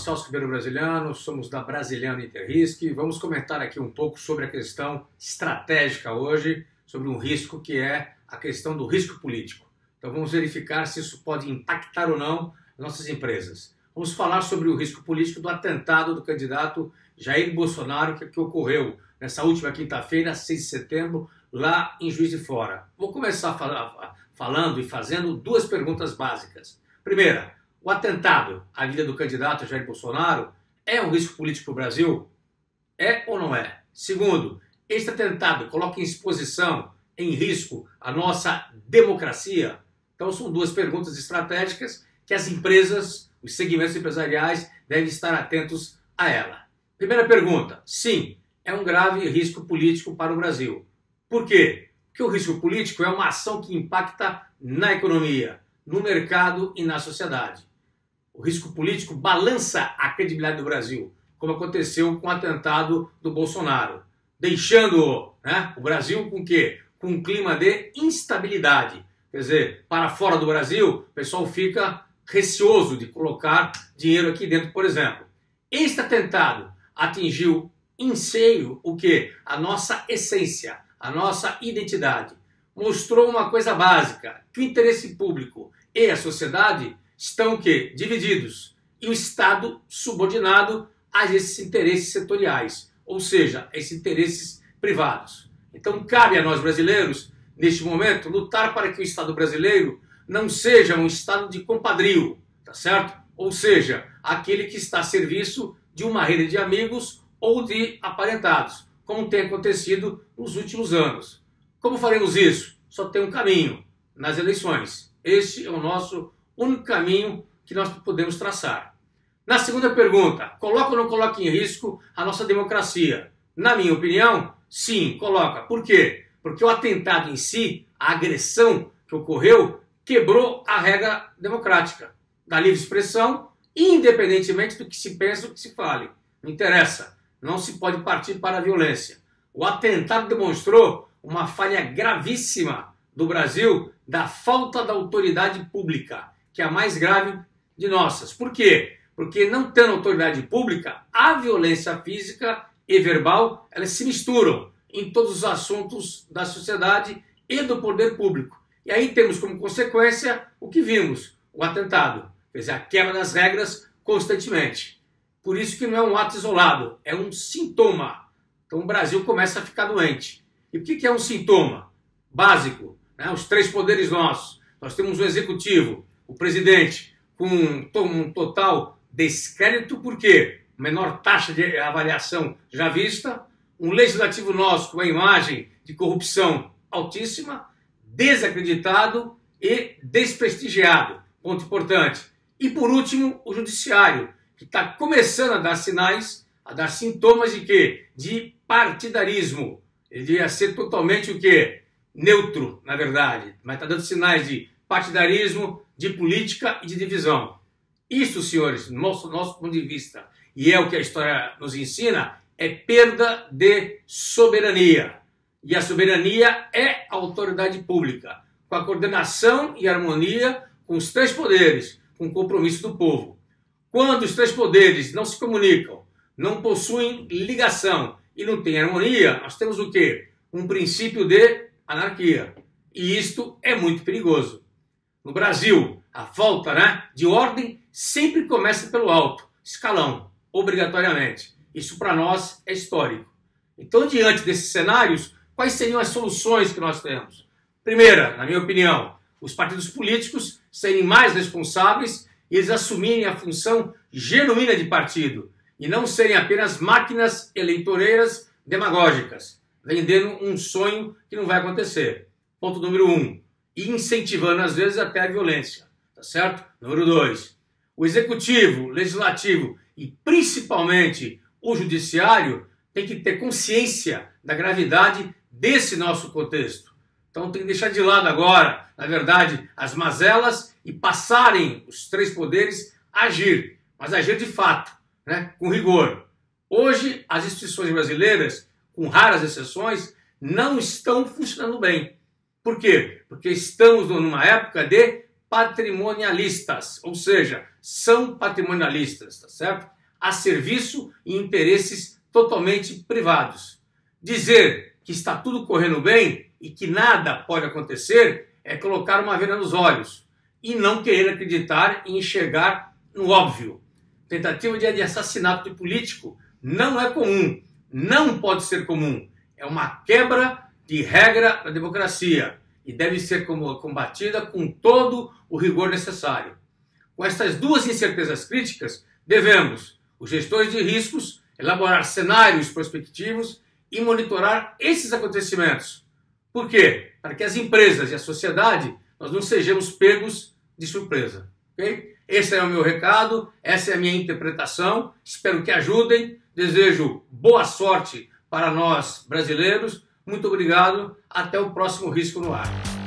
Celso Ribeiro Brasiliano, somos da Brasiliano Interrisc e vamos comentar aqui um pouco sobre a questão estratégica hoje, sobre um risco que é a questão do risco político. Então vamos verificar se isso pode impactar ou não nossas empresas. Vamos falar sobre o risco político do atentado do candidato Jair Bolsonaro que ocorreu nessa última quinta-feira, 6 de setembro, lá em Juiz de Fora. Vou começar falando e fazendo duas perguntas básicas. Primeira, o atentado à vida do candidato Jair Bolsonaro é um risco político para o Brasil? É ou não é? Segundo, este atentado coloca em exposição, em risco, a nossa democracia? Então são duas perguntas estratégicas que as empresas, os segmentos empresariais devem estar atentos a ela. Primeira pergunta, sim, é um grave risco político para o Brasil. Por quê? Porque o risco político é uma ação que impacta na economia, no mercado e na sociedade. O risco político balança a credibilidade do Brasil, como aconteceu com o atentado do Bolsonaro, deixando o Brasil com o quê? Com um clima de instabilidade. Quer dizer, para fora do Brasil, o pessoal fica receoso de colocar dinheiro aqui dentro, por exemplo. Este atentado atingiu em cheio o quê? A nossa essência, a nossa identidade. Mostrou uma coisa básica, que o interesse público e a sociedade estão o quê? Divididos. E o Estado subordinado a esses interesses setoriais, ou seja, a esses interesses privados. Então cabe a nós brasileiros, neste momento, lutar para que o Estado brasileiro não seja um Estado de compadrio, tá certo? Ou seja, aquele que está a serviço de uma rede de amigos ou de aparentados, como tem acontecido nos últimos anos. Como faremos isso? Só tem um caminho, nas eleições. Este é o nosso único caminho que nós podemos traçar. Na segunda pergunta, coloca ou não coloca em risco a nossa democracia? Na minha opinião, sim, coloca. Por quê? Porque o atentado em si, a agressão que ocorreu, quebrou a regra democrática da livre expressão, independentemente do que se pensa ou do que se fale. Não interessa, não se pode partir para a violência. O atentado demonstrou uma falha gravíssima do Brasil da falta da autoridade pública, que é a mais grave de nossas. Por quê? Porque não tendo autoridade pública, a violência física e verbal, elas se misturam em todos os assuntos da sociedade e do poder público. E aí temos como consequência o que vimos, o atentado, quer dizer, a quebra das regras constantemente. Por isso que não é um ato isolado, é um sintoma. Então o Brasil começa a ficar doente. E o que é um sintoma? Básico, os três poderes nossos. Nós temos o executivo, o presidente, com um total descrédito, por quê? Menor taxa de avaliação já vista, um legislativo nosso com a imagem de corrupção altíssima, desacreditado e desprestigiado, ponto importante. E por último, o judiciário, que está começando a dar sinais, a dar sintomas de quê? De partidarismo. Ele devia ser totalmente o quê? Neutro, na verdade, mas está dando sinais de partidarismo, de política e de divisão. Isso, senhores, nosso ponto de vista, e é o que a história nos ensina, é perda de soberania. E a soberania é a autoridade pública, com a coordenação e harmonia com os três poderes, com o compromisso do povo. Quando os três poderes não se comunicam, não possuem ligação e não têm harmonia, nós temos o quê? Um princípio de anarquia. E isto é muito perigoso. No Brasil, a falta de ordem sempre começa pelo alto, escalão, obrigatoriamente. Isso para nós é histórico. Então, diante desses cenários, quais seriam as soluções que nós temos? Primeira, na minha opinião, os partidos políticos serem mais responsáveis e eles assumirem a função genuína de partido e não serem apenas máquinas eleitoreiras demagógicas, vendendo um sonho que não vai acontecer. Ponto número 1. E incentivando, às vezes, até a violência. Tá certo? Número 2. O executivo, o legislativo e, principalmente, o judiciário tem que ter consciência da gravidade desse nosso contexto. Então tem que deixar de lado agora, na verdade, as mazelas e passarem os três poderes a agir, mas agir de fato, com rigor. Hoje, as instituições brasileiras, com raras exceções, não estão funcionando bem. Por quê? Porque estamos numa época de patrimonialistas, ou seja, são patrimonialistas, tá certo? A serviço e interesses totalmente privados. Dizer que está tudo correndo bem e que nada pode acontecer é colocar uma venda nos olhos e não querer acreditar e enxergar no óbvio. Tentativa de assassinato de político não é comum, não pode ser comum. É uma quebra de regra da democracia e deve ser combatida com todo o rigor necessário. Com estas duas incertezas críticas, devemos, os gestores de riscos, elaborar cenários prospectivos e monitorar esses acontecimentos. Por quê? Para que as empresas e a sociedade nós não sejamos pegos de surpresa. Okay? Esse é o meu recado, essa é a minha interpretação. Espero que ajudem. Desejo boa sorte para nós brasileiros. Muito obrigado. Até o próximo Risco no Ar.